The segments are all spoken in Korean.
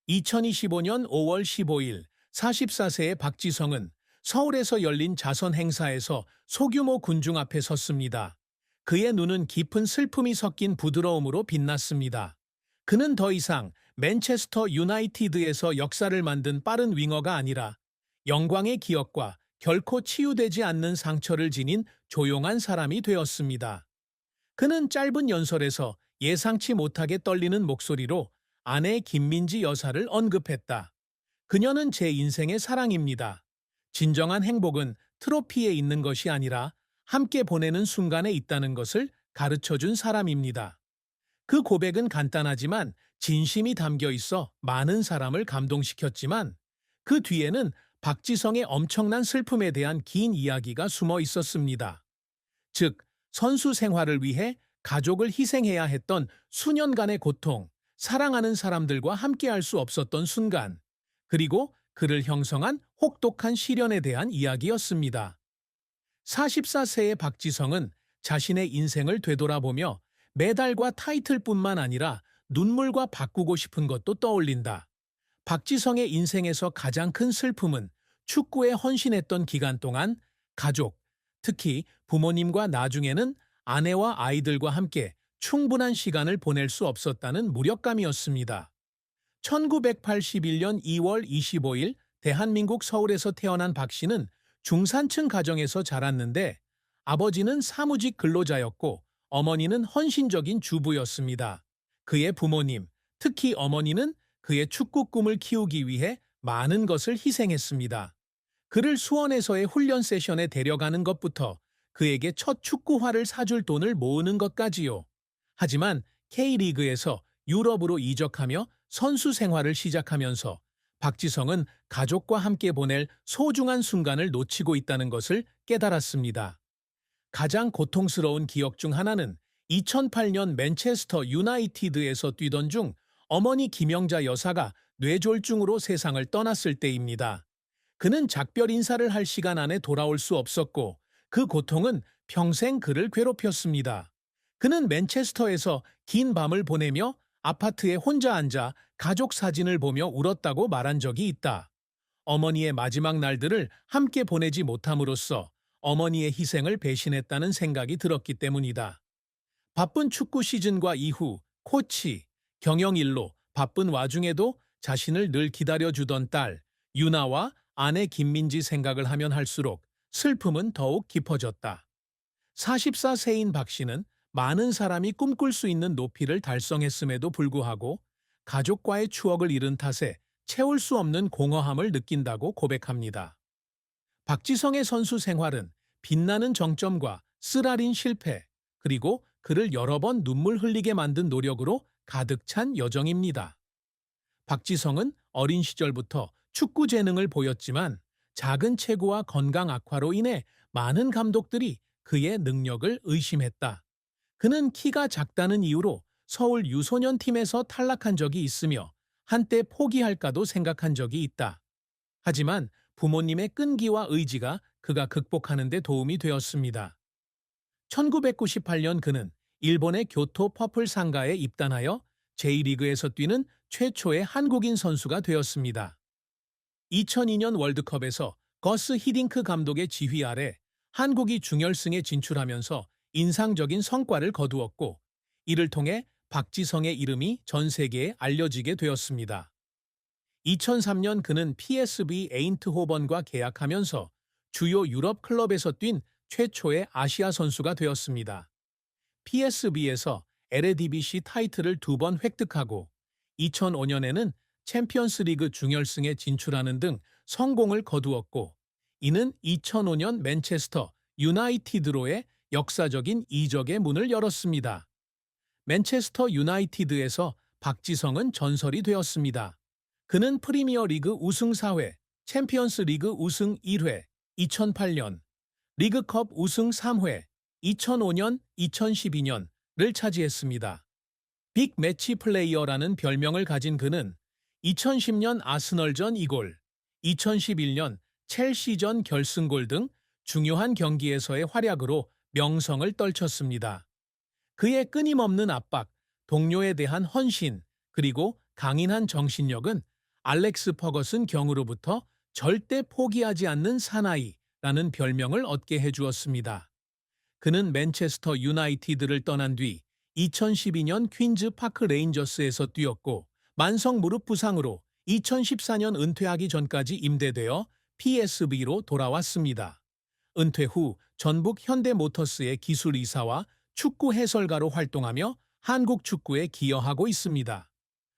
2025년 5월 15일 44세의 박지성은 서울에서 열린 자선 행사에서 소규모 군중 앞에 섰습니다. 그의 눈은 깊은 슬픔이 섞인 부드러움으로 빛났습니다. 그는 더 이상 맨체스터 유나이티드에서 역사를 만든 빠른 윙어가 아니라 영광의 기억과 결코 치유되지 않는 상처를 지닌 조용한 사람이 되었습니다. 그는 짧은 연설에서 예상치 못하게 떨리는 목소리로 아내 김민지 여사를 언급했다. 그녀는 제 인생의 사랑입니다. 진정한 행복은 트로피에 있는 것이 아니라 함께 보내는 순간에 있다는 것을 가르쳐준 사람입니다. 그 고백은 간단하지만 진심이 담겨 있어 많은 사람을 감동시켰지만 그 뒤에는 박지성의 엄청난 슬픔에 대한 긴 이야기가 숨어 있었습니다. 즉, 선수 생활을 위해 가족을 희생해야 했던 수년간의 고통, 사랑하는 사람들과 함께할 수 없었던 순간, 그리고 그를 형성한 혹독한 시련에 대한 이야기였습니다. 44세의 박지성은 자신의 인생을 되돌아보며 메달과 타이틀뿐만 아니라 눈물과 바꾸고 싶은 것도 떠올린다. 박지성의 인생에서 가장 큰 슬픔은 축구에 헌신했던 기간 동안 가족, 특히 부모님과 나중에는 아내와 아이들과 함께 충분한 시간을 보낼 수 없었다는 무력감이었습니다. 1981년 2월 25일 대한민국 서울에서 태어난 박 씨는 중산층 가정에서 자랐는데 아버지는 사무직 근로자였고 어머니는 헌신적인 주부였습니다. 그의 부모님, 특히 어머니는 그의 축구 꿈을 키우기 위해 많은 것을 희생했습니다. 그를 수원에서의 훈련 세션에 데려가는 것부터 그에게 첫 축구화를 사줄 돈을 모으는 것까지요. 하지만 K리그에서 유럽으로 이적하며 선수 생활을 시작하면서 박지성은 가족과 함께 보낼 소중한 순간을 놓치고 있다는 것을 깨달았습니다. 가장 고통스러운 기억 중 하나는 2008년 맨체스터 유나이티드에서 뛰던 중 어머니 김영자 여사가 뇌졸중으로 세상을 떠났을 때입니다. 그는 작별 인사를 할 시간 안에 돌아올 수 없었고 그 고통은 평생 그를 괴롭혔습니다. 그는 맨체스터에서 긴 밤을 보내며 아파트에 혼자 앉아 가족 사진을 보며 울었다고 말한 적이 있다. 어머니의 마지막 날들을 함께 보내지 못함으로써 어머니의 희생을 배신했다는 생각이 들었기 때문이다. 바쁜 축구 시즌과 이후 코치, 경영일로 바쁜 와중에도 자신을 늘 기다려주던 딸 유나와 아내 김민지 생각을 하면 할수록 슬픔은 더욱 깊어졌다. 44세인 박 씨는 많은 사람이 꿈꿀 수 있는 높이를 달성했음에도 불구하고 가족과의 추억을 잃은 탓에 채울 수 없는 공허함을 느낀다고 고백합니다. 박지성의 선수 생활은 빛나는 정점과 쓰라린 실패, 그리고 그를 여러 번 눈물 흘리게 만든 노력으로 가득 찬 여정입니다. 박지성은 어린 시절부터 축구 재능을 보였지만 작은 체구와 건강 악화로 인해 많은 감독들이 그의 능력을 의심했다. 그는 키가 작다는 이유로 서울 유소년 팀에서 탈락한 적이 있으며 한때 포기할까도 생각한 적이 있다. 하지만 부모님의 끈기와 의지가 그가 극복하는 데 도움이 되었습니다. 1998년 그는 일본의 교토 퍼플 상가에 입단하여 J리그에서 뛰는 최초의 한국인 선수가 되었습니다. 2002년 월드컵에서 거스 히딩크 감독의 지휘 아래 한국이 중결승에 진출하면서 인상적인 성과를 거두었고 이를 통해 박지성의 이름이 전 세계에 알려지게 되었습니다. 2003년 그는 PSV 에인트호번과 계약하면서 주요 유럽 클럽에서 뛴 최초의 아시아 선수가 되었습니다. PSV에서 에레디비시 타이틀을 2번 획득하고 2005년에는 챔피언스 리그 중결승에 진출하는 등 성공을 거두었고 이는 2005년 맨체스터 유나이티드로의 역사적인 이적의 문을 열었습니다. 맨체스터 유나이티드에서 박지성은 전설이 되었습니다. 그는 프리미어 리그 우승 4회, 챔피언스 리그 우승 1회, 2008년, 리그컵 우승 3회, 2005년, 2012년을 차지했습니다. 빅 매치 플레이어라는 별명을 가진 그는 2010년 아스널전 2골, 2011년 첼시전 결승골 등 중요한 경기에서의 활약으로 명성을 떨쳤습니다. 그의 끊임없는 압박, 동료에 대한 헌신, 그리고 강인한 정신력은 알렉스 퍼거슨 경으로부터 절대 포기하지 않는 사나이라는 별명을 얻게 해주었습니다. 그는 맨체스터 유나이티드를 떠난 뒤 2012년 퀸즈 파크 레인저스에서 뛰었고 만성 무릎 부상으로 2014년 은퇴하기 전까지 임대되어 PSV로 돌아왔습니다. 은퇴 후 전북 현대모터스의 기술이사와 축구 해설가로 활동하며 한국 축구에 기여하고 있습니다.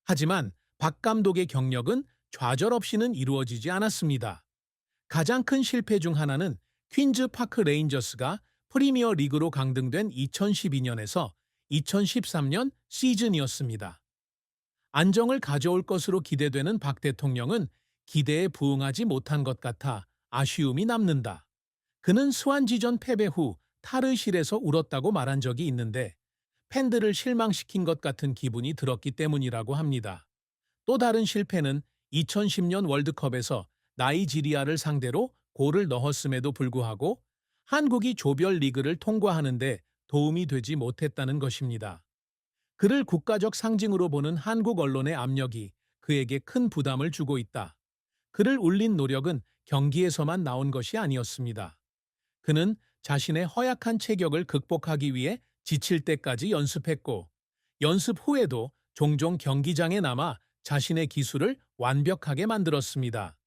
하지만 박 감독의 경력은 좌절없이는 이루어지지 않았습니다. 가장 큰 실패 중 하나는 퀸즈 파크 레인저스가 프리미어 리그로 강등된 2012년에서 2013년 시즌이었습니다. 안정을 가져올 것으로 기대되는 박 대통령은 기대에 부응하지 못한 것 같아 아쉬움이 남는다. 그는 스완지전 패배 후 탈의실에서 울었다고 말한 적이 있는데 팬들을 실망시킨 것 같은 기분이 들었기 때문이라고 합니다. 또 다른 실패는 2010년 월드컵에서 나이지리아를 상대로 골을 넣었음에도 불구하고 한국이 조별리그를 통과하는 데 도움이 되지 못했다는 것입니다. 그를 국가적 상징으로 보는 한국 언론의 압력이 그에게 큰 부담을 주고 있다. 그를 울린 노력은 경기에서만 나온 것이 아니었습니다. 그는 자신의 허약한 체격을 극복하기 위해 지칠 때까지 연습했고, 연습 후에도 종종 경기장에 남아 자신의 기술을 완벽하게 만들었습니다.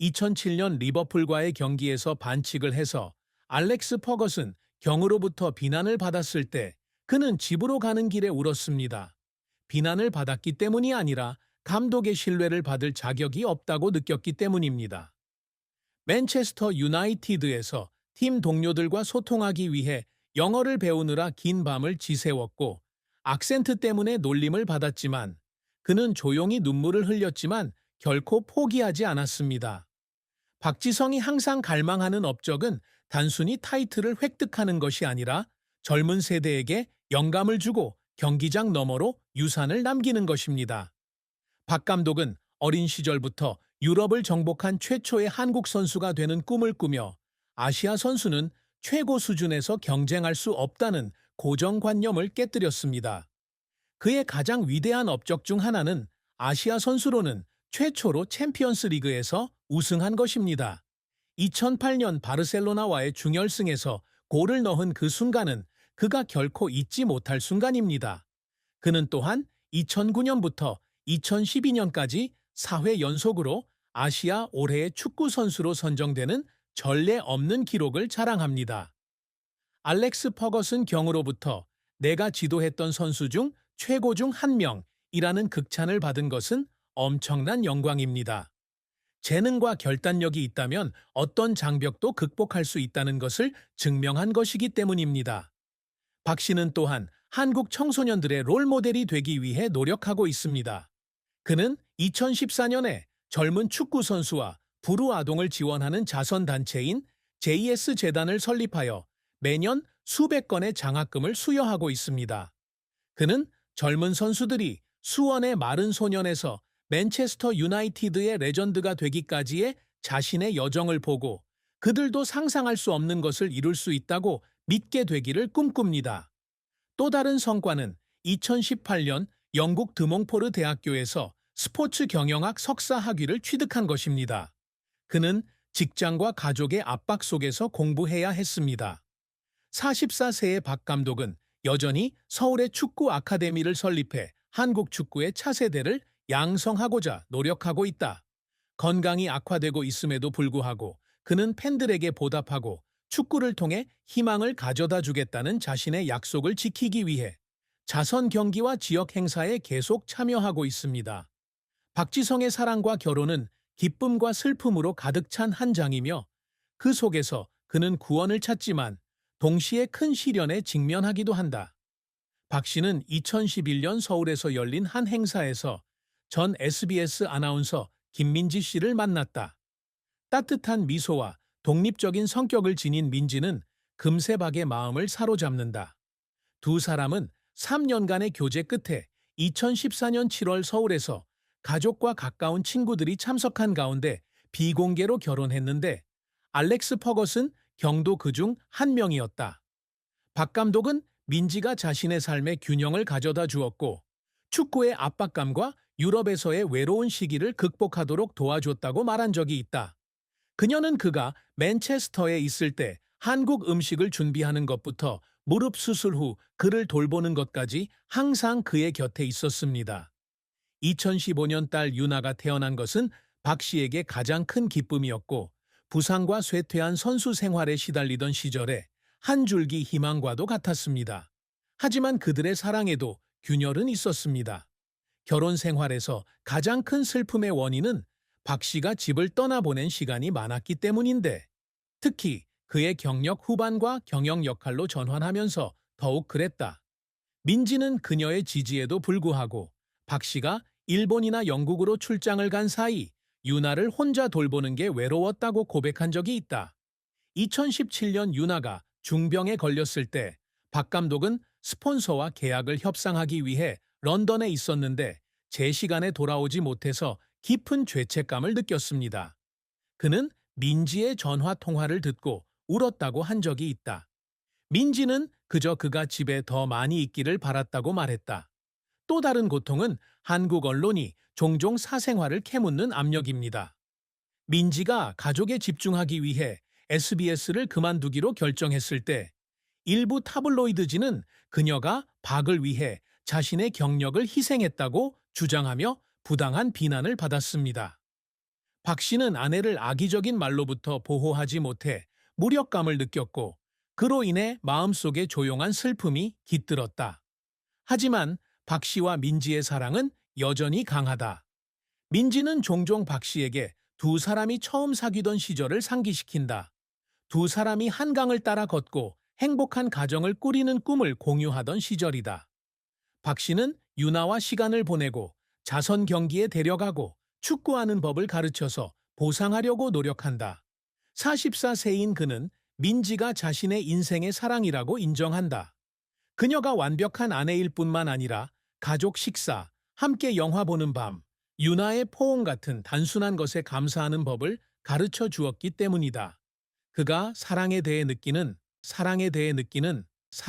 2007년 리버풀과의 경기에서 반칙을 해서 알렉스 퍼거슨 경으로부터 비난을 받았을 때 그는 집으로 가는 길에 울었습니다. 비난을 받았기 때문이 아니라 감독의 신뢰를 받을 자격이 없다고 느꼈기 때문입니다. 맨체스터 유나이티드에서 팀 동료들과 소통하기 위해 영어를 배우느라 긴 밤을 지새웠고 악센트 때문에 놀림을 받았지만 그는 조용히 눈물을 흘렸지만 결코 포기하지 않았습니다. 박지성이 항상 갈망하는 업적은 단순히 타이틀을 획득하는 것이 아니라 젊은 세대에게 영감을 주고 경기장 너머로 유산을 남기는 것입니다. 박 감독은 어린 시절부터 유럽을 정복한 최초의 한국 선수가 되는 꿈을 꾸며 아시아 선수는 최고 수준에서 경쟁할 수 없다는 고정관념을 깨뜨렸습니다. 그의 가장 위대한 업적 중 하나는 아시아 선수로는 최초로 챔피언스 리그에서 우승한 것입니다. 2008년 바르셀로나와의 중결승에서 골을 넣은 그 순간은 그가 결코 잊지 못할 순간입니다. 그는 또한 2009년부터 2012년까지 4회 연속으로 아시아 올해의 축구 선수로 선정되는 전례 없는 기록을 자랑합니다. 알렉스 퍼거슨 경으로부터 내가 지도했던 선수 중 최고 중 한 명이라는 극찬을 받은 것은 엄청난 영광입니다. 재능과 결단력이 있다면 어떤 장벽도 극복할 수 있다는 것을 증명한 것이기 때문입니다. 박 씨는 또한 한국 청소년들의 롤모델이 되기 위해 노력하고 있습니다. 그는 2014년에 젊은 축구 선수와 불우아동을 지원하는 자선단체인 JS 재단을 설립하여 매년 수백 건의 장학금을 수여하고 있습니다. 그는 젊은 선수들이 수원의 마른 소년에서 맨체스터 유나이티드의 레전드가 되기까지의 자신의 여정을 보고 그들도 상상할 수 없는 것을 이룰 수 있다고 믿게 되기를 꿈꿉니다. 또 다른 성과는 2018년 영국 드몽포르 대학교에서 스포츠 경영학 석사 학위를 취득한 것입니다. 그는 직장과 가족의 압박 속에서 공부해야 했습니다. 44세의 박 감독은 여전히 서울의 축구 아카데미를 설립해 한국 축구의 차세대를 양성하고자 노력하고 있다. 건강이 악화되고 있음에도 불구하고 그는 팬들에게 보답하고 축구를 통해 희망을 가져다 주겠다는 자신의 약속을 지키기 위해 자선 경기와 지역 행사에 계속 참여하고 있습니다. 박지성의 사랑과 결혼은 기쁨과 슬픔으로 가득 찬 한 장이며 그 속에서 그는 구원을 찾지만 동시에 큰 시련에 직면하기도 한다. 박 씨는 2011년 서울에서 열린 한 행사에서 전 SBS 아나운서 김민지 씨를 만났다. 따뜻한 미소와 독립적인 성격을 지닌 민지는 금세 박의 마음을 사로잡는다. 두 사람은 3년간의 교제 끝에 2014년 7월 서울에서 가족과 가까운 친구들이 참석한 가운데 비공개로 결혼했는데 알렉스 퍼거슨 경도 그중 한 명이었다. 박 감독은 민지가 자신의 삶에 균형을 가져다 주었고 축구의 압박감과 유럽에서의 외로운 시기를 극복하도록 도와줬다고 말한 적이 있다. 그녀는 그가 맨체스터에 있을 때 한국 음식을 준비하는 것부터 무릎 수술 후 그를 돌보는 것까지 항상 그의 곁에 있었습니다. 2015년 딸 유나가 태어난 것은 박 씨에게 가장 큰 기쁨이었고, 부상과 쇠퇴한 선수 생활에 시달리던 시절에 한 줄기 희망과도 같았습니다. 하지만 그들의 사랑에도 균열은 있었습니다. 결혼 생활에서 가장 큰 슬픔의 원인은 박 씨가 집을 떠나보낸 시간이 많았기 때문인데, 특히 그의 경력 후반과 경영 역할로 전환하면서 더욱 그랬다. 민지는 그녀의 지지에도 불구하고 박 씨가 일본이나 영국으로 출장을 간 사이 유나를 혼자 돌보는 게 외로웠다고 고백한 적이 있다. 2017년 유나가 중병에 걸렸을 때 박 감독은 스폰서와 계약을 협상하기 위해 런던에 있었는데 제 시간에 돌아오지 못해서 깊은 죄책감을 느꼈습니다. 그는 민지의 전화 통화를 듣고 울었다고 한 적이 있다. 민지는 그저 그가 집에 더 많이 있기를 바랐다고 말했다. 또 다른 고통은 한국 언론이 종종 사생활을 캐묻는 압력입니다. 민지가 가족에 집중하기 위해 SBS를 그만두기로 결정했을 때 일부 타블로이드지는 그녀가 박을 위해 자신의 경력을 희생했다고 주장하며 부당한 비난을 받았습니다. 박 씨는 아내를 악의적인 말로부터 보호하지 못해 무력감을 느꼈고, 그로 인해 마음속에 조용한 슬픔이 깃들었다. 하지만 박 씨와 민지의 사랑은 여전히 강하다. 민지는 종종 박 씨에게 두 사람이 처음 사귀던 시절을 상기시킨다. 두 사람이 한강을 따라 걷고 행복한 가정을 꾸리는 꿈을 공유하던 시절이다. 박 씨는 유나와 시간을 보내고 자선 경기에 데려가고 축구하는 법을 가르쳐서 보상하려고 노력한다. 44세인 그는 민지가 자신의 인생의 사랑이라고 인정한다. 그녀가 완벽한 아내일 뿐만 아니라 가족 식사, 함께 영화 보는 밤, 유나의 포옹 같은 단순한 것에 감사하는 법을 가르쳐 주었기 때문이다. 그가 사랑에 대해 느끼는